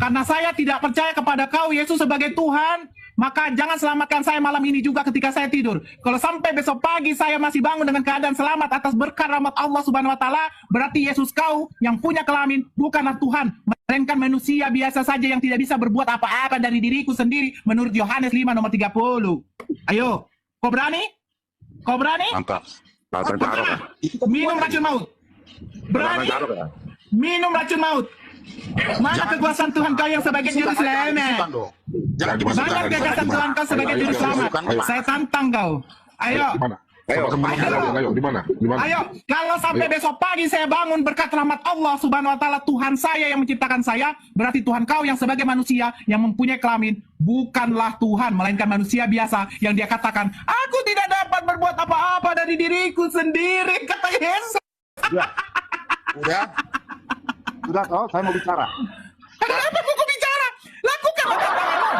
Karena saya tidak percaya kepada kau Yesus sebagai Tuhan, maka jangan selamatkan saya malam ini juga ketika saya tidur. Kalau sampai besok pagi saya masih bangun dengan keadaan selamat atas berkat rahmat Allah Subhanahu wa taala, berarti Yesus kau yang punya kelamin bukanlah Tuhan, melainkan manusia biasa saja yang tidak bisa berbuat apa-apa dari diriku sendiri menurut Yohanes 5 nomor 30. Ayo, kau berani? Kau berani? Mantap. Minum racun maut. Berani? Minum racun maut. Mana kekuasaan Tuhan kau yang sebagai juru selamat? Mana kekuasaan Tuhan kau sebagai juru selamat? Saya tantang kau. Ayo. Ayo, di mana? Ayo, kalau sampai besok pagi saya bangun berkat rahmat Allah Subhanahu wa taala, Tuhan saya yang menciptakan saya, berarti Tuhan kau yang sebagai manusia yang mempunyai kelamin bukanlah Tuhan, melainkan manusia biasa yang dia katakan, aku tidak dapat berbuat apa-apa dari diriku sendiri, kata Yesus. Udah kau, saya mau bicara. Kenapa kuku bicara? Lakukan tantanganmu.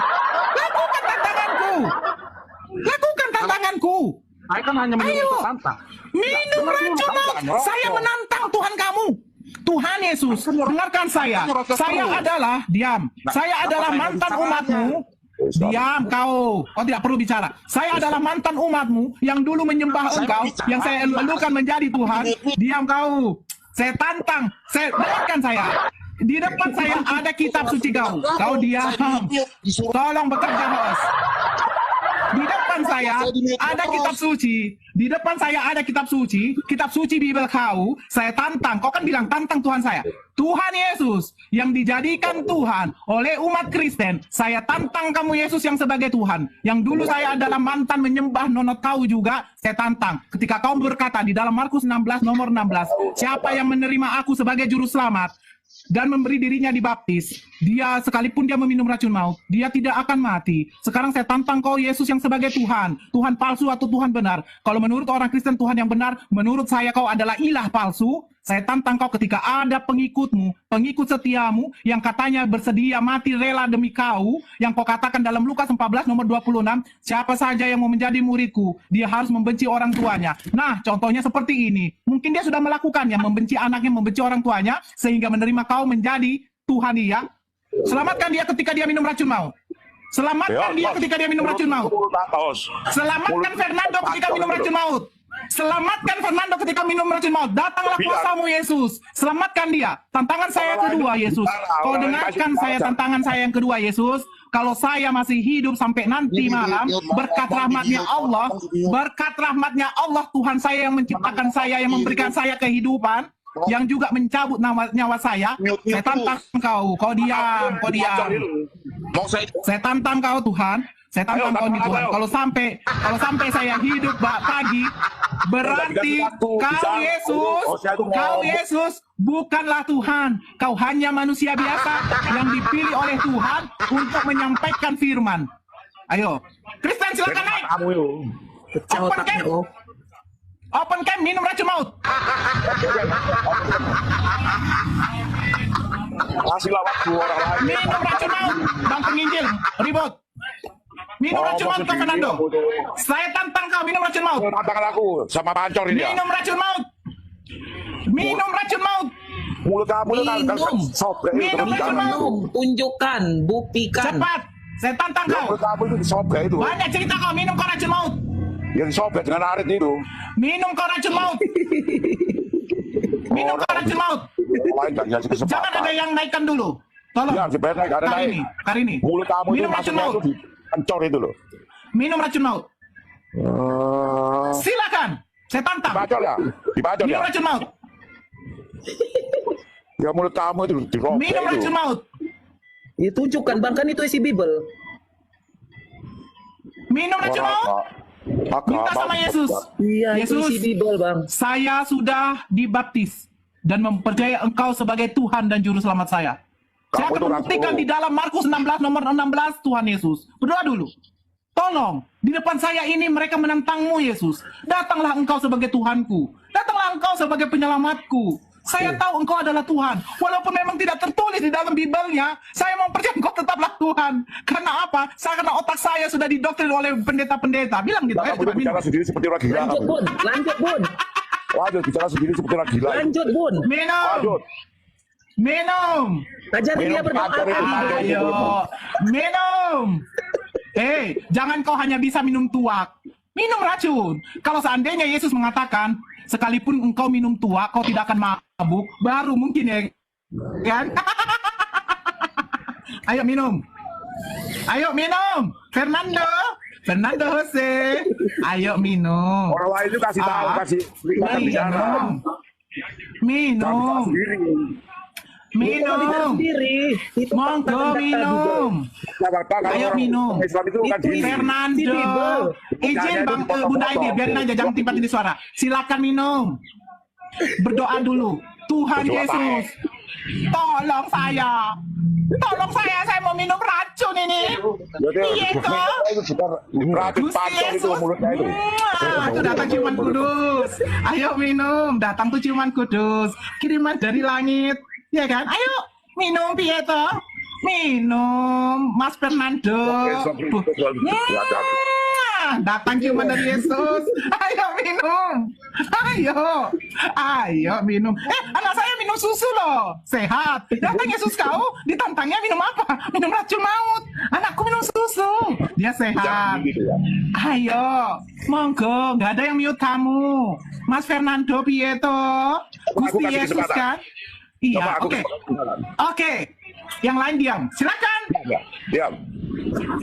Lakukan tantanganku. Lakukan tantanganku. Saya kan hanya menantang. Minum racun maut. Saya menantang Tuhan kamu. Tuhan Yesus, dengarkan saya. Saya adalah, diam. Saya adalah mantan umatmu. Diam kau. Kau tidak perlu bicara. Saya adalah mantan umatmu yang dulu menyembah engkau, yang saya elukan menjadi Tuhan. Diam kau. Saya tantang. Dengarkan saya. Di depan saya ada kitab suci kau. Kau diam. Tolong bekerja, host. Di depan saya ada kitab suci. Di depan saya ada kitab suci Bibel kau. Saya tantang. Kau kan bilang tantang Tuhan saya. Tuhan Yesus yang dijadikan Tuhan oleh umat Kristen. Saya tantang kamu Yesus yang sebagai Tuhan. Yang dulu saya adalah mantan menyembah nono kau juga. Saya tantang. Ketika kau berkata di dalam Markus 16 nomor 16. Siapa yang menerima aku sebagai juru selamat dan memberi dirinya dibaptis, dia sekalipun dia meminum racun maut, dia tidak akan mati. Sekarang saya tantang kau Yesus yang sebagai Tuhan, Tuhan palsu atau Tuhan benar. Kalau menurut orang Kristen Tuhan yang benar, menurut saya kau adalah ilah palsu. Saya tantang kau ketika ada pengikutmu, pengikut setiamu yang katanya bersedia mati rela demi kau, yang kau katakan dalam Lukas 14 nomor 26, siapa saja yang mau menjadi muridku, dia harus membenci orang tuanya. Nah, contohnya seperti ini. Mungkin dia sudah melakukannya, membenci anaknya, membenci orang tuanya, sehingga menerima kau menjadi Tuhan dia. Selamatkan dia ketika dia minum racun maut. Selamatkan dia ketika dia minum racun maut. Selamatkan Fernando ketika minum racun maut. Selamatkan Fernando ketika minum racun maut. Datanglah kuasamu Yesus. Selamatkan dia. Tantangan saya yang kedua Yesus. Kau dengarkan saya tantangan saya yang kedua Yesus. Kalau saya masih hidup sampai nanti malam, berkat rahmatnya Allah Tuhan saya yang menciptakan saya, yang memberikan saya kehidupan, yang juga mencabut nyawa saya tantang kau. Kau diam. Saya tantang kau Tuhan. Saya tantang kau nih Tuhan. Kalau sampai saya hidup pagi, berarti kau Yesus bukanlah Tuhan. Kau hanya manusia biasa yang dipilih oleh Tuhan untuk menyampaikan firman. Ayo, Kristen silakan naik. Open camp, minum racun maut. Kasihlah waktu orang lain. Minum racun maut, Bang Penginjil, ribut. Minum racun maut kau Fernando. Saya tantang kau minum racun maut. Tantang aku sama pancor ini. Minum racun maut. Minum racun maut. Mulut kamu kan sobek. Minum racun maut. Tunjukkan, buktikan. Cepat. Saya tantang kau. Mulut kamu itu sobek itu. Banyak cerita kau minum kau racun maut. Yang sobek dengan arit itu. Minum kau racun maut. Minum kau racun maut. Jangan ada yang naikkan dulu. Tolong. Ya, Karini. Mulut kamu minum itu racun maut. Pancor itu loh. Minum racun maut. Silakan. Saya tantang. Dibacol ya. Minum racun maut. Ya mulut kamu itu dirobek. Minum racun maut. Ya, tunjukkan bang, kan itu isi Bible. Minum racun maut. Minta sama Yesus. Iya, Yesus, itu isi Bible bang. saya sudah dibaptis dan mempercayai Engkau sebagai Tuhan dan Juru Selamat saya. Saya akan membuktikan di dalam Markus 16 nomor 16 Tuhan Yesus. Berdoa dulu. Tolong, di depan saya ini mereka menentangmu Yesus. Datanglah Engkau sebagai Tuhanku. Datanglah Engkau sebagai penyelamatku. Saya tahu Engkau adalah Tuhan. Walaupun memang tidak tertulis di dalam Bibelnya, saya mau percaya Engkau tetaplah Tuhan. Karena apa? Karena otak saya sudah didoktrin oleh pendeta-pendeta. Bilang gitu. Kamu bicara sendiri seperti orang gila. Lanjut bun, lanjut bun. Lanjut bicara sendiri seperti orang gila. Lanjut bun. Minum. Lanjut. Minum. Ajari dia berdoa. Ayo, minum. Jangan kau hanya bisa minum tuak. Minum racun. Kalau seandainya Yesus mengatakan, sekalipun engkau minum tuak, kau tidak akan mabuk, baru mungkin ya. Kan? Ayo minum. Ayo minum. Fernando Jose. Ayo minum. Orang lain itu kasih tahu, kasih bicara. Minum. Sendiri. Minum. Sendiri. Itu Monggo minum. Ayo minum. Islam itu kan gini. Fernando. Izin Bang Bunda ini, biarin aja jangan timpa di suara. Silakan minum. Berdoa dulu. Tuhan Yesus, tolong saya. Saya mau minum racun ini. Iya toh? Racun pacong itu mulutnya itu. Tuh datang ciuman kudus. Ayo minum, datang tuh ciuman kudus. Kiriman dari langit. Ya kan? Ayo minum Pietro. Minum Mas Fernando. Datang ciuman dari Yesus. Ayo minum. Ayo minum. Anak saya minum susu loh. Sehat. Datang Yesus kau, ditantangnya minum apa? Minum racun maut. Anakku minum susu. Dia sehat. Ayo, monggo. Nggak ada yang mute kamu. Mas Fernando Pietro. Gusti Yesus kan? Iya, oke. Yang lain diam. Silakan. Diam.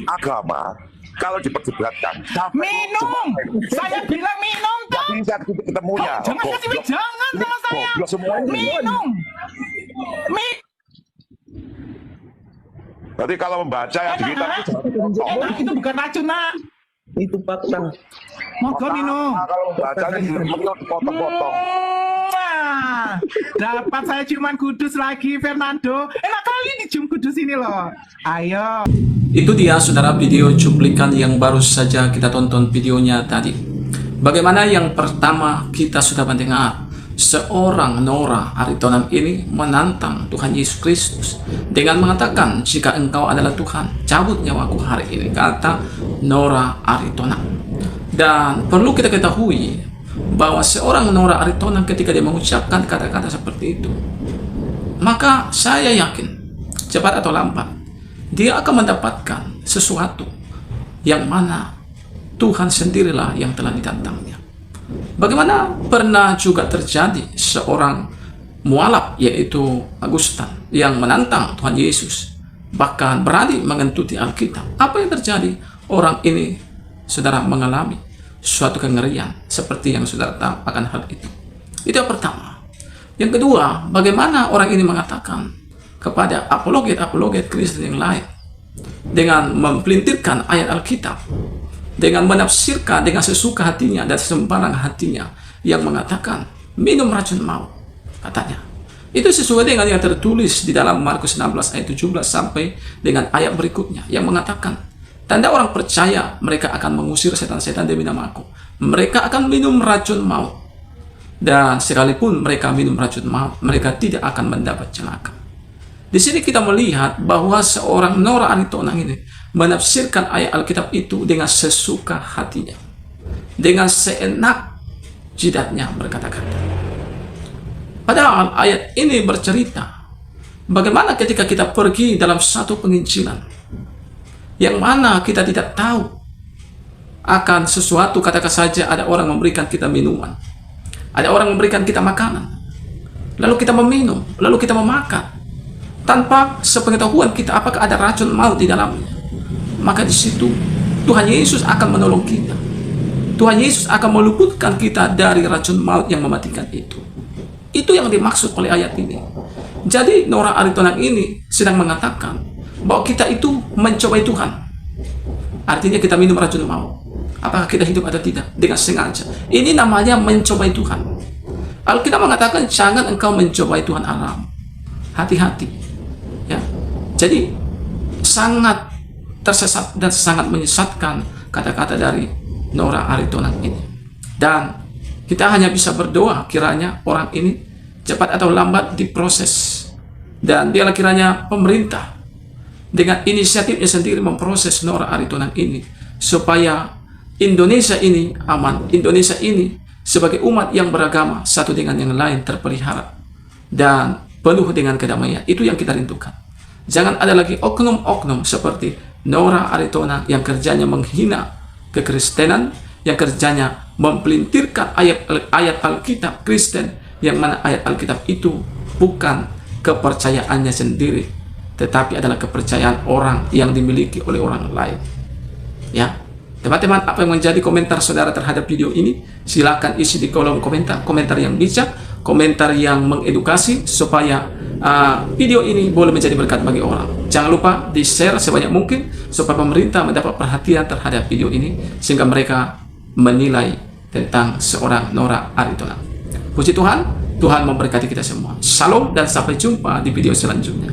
Agama kalau diperdebatkan minum. Saya bilang minum toh. Bisa ketemunya. Jangan kasih jangan sama saya. Minum. Berarti kalau membaca yang di kitab itu bukan racun nak. Itu fakta. Monggo minum. Kalau membaca ini potong-potong. Dapat saya ciuman kudus lagi Fernando. Enak kali dicium kudus ini loh. Ayo. Itu dia saudara video cuplikan yang baru saja kita tonton videonya tadi. Bagaimana yang pertama kita sudah mendengar seorang Nora Aritonang ini menantang Tuhan Yesus Kristus dengan mengatakan, jika engkau adalah Tuhan, cabut nyawaku hari ini, kata Nora Aritonang. Dan perlu kita ketahui bahwa seorang Nora Aritonang ketika dia mengucapkan kata-kata seperti itu, maka saya yakin cepat atau lambat dia akan mendapatkan sesuatu yang mana Tuhan sendirilah yang telah ditantangnya. Bagaimana pernah juga terjadi seorang mualaf yaitu Agustan yang menantang Tuhan Yesus, bahkan berani mengentuti Alkitab. Apa yang terjadi? Orang ini saudara mengalami suatu kengerian seperti yang saudara tahu akan hal itu. Itu yang pertama. Yang kedua, bagaimana orang ini mengatakan kepada apologet Kristen yang lain dengan mempelintirkan ayat Alkitab, dengan menafsirkan dengan sesuka hatinya dan sembarang hatinya, yang mengatakan minum racun maut, katanya. Itu sesuai dengan yang tertulis di dalam Markus 16 ayat 17 sampai dengan ayat berikutnya yang mengatakan, tanda orang percaya mereka akan mengusir setan-setan demi namaku. Mereka akan minum racun maut. Dan sekalipun mereka minum racun maut, mereka tidak akan mendapat celaka. Di sini kita melihat bahwa seorang Nora Aritonang ini menafsirkan ayat Alkitab itu dengan sesuka hatinya, dengan seenak jidatnya berkata-kata. Padahal ayat ini bercerita bagaimana ketika kita pergi dalam satu penginjilan yang mana kita tidak tahu akan sesuatu, katakan saja ada orang memberikan kita minuman, ada orang memberikan kita makanan, lalu kita meminum, lalu kita memakan tanpa sepengetahuan kita apakah ada racun maut di dalamnya. Maka di situ Tuhan Yesus akan menolong kita. Tuhan Yesus akan meluputkan kita dari racun maut yang mematikan itu. Itu yang dimaksud oleh ayat ini. Jadi Nora Aritonang ini sedang mengatakan bahwa kita itu mencobai Tuhan. Artinya kita minum racun maut. Apakah kita hidup atau tidak? Dengan sengaja. Ini namanya mencobai Tuhan. Alkitab mengatakan jangan engkau mencobai Tuhan Allah. Hati-hati. Ya. Jadi sangat tersesat dan sangat menyesatkan kata-kata dari Nora Aritonang ini. Dan kita hanya bisa berdoa kiranya orang ini cepat atau lambat diproses. Dan biarlah kiranya pemerintah dengan inisiatifnya sendiri memproses Nora Aritonang ini supaya Indonesia ini aman. Indonesia ini sebagai umat yang beragama satu dengan yang lain terpelihara. Dan penuh dengan kedamaian. Itu yang kita rindukan. Jangan ada lagi oknum-oknum seperti Nora Aritona yang kerjanya menghina kekristenan, yang kerjanya mempelintirkan ayat Alkitab Kristen, yang mana ayat Alkitab itu bukan kepercayaannya sendiri, tetapi adalah kepercayaan orang yang dimiliki oleh orang lain. Ya, teman-teman, apa yang menjadi komentar saudara terhadap video ini? Silakan isi di kolom komentar, komentar yang bijak, komentar yang mengedukasi, supaya video ini boleh menjadi berkat bagi orang. Jangan lupa di-share sebanyak mungkin supaya pemerintah mendapat perhatian terhadap video ini, sehingga mereka menilai tentang seorang Nora Aritona. Puji Tuhan, Tuhan memberkati kita semua. Shalom dan sampai jumpa di video selanjutnya.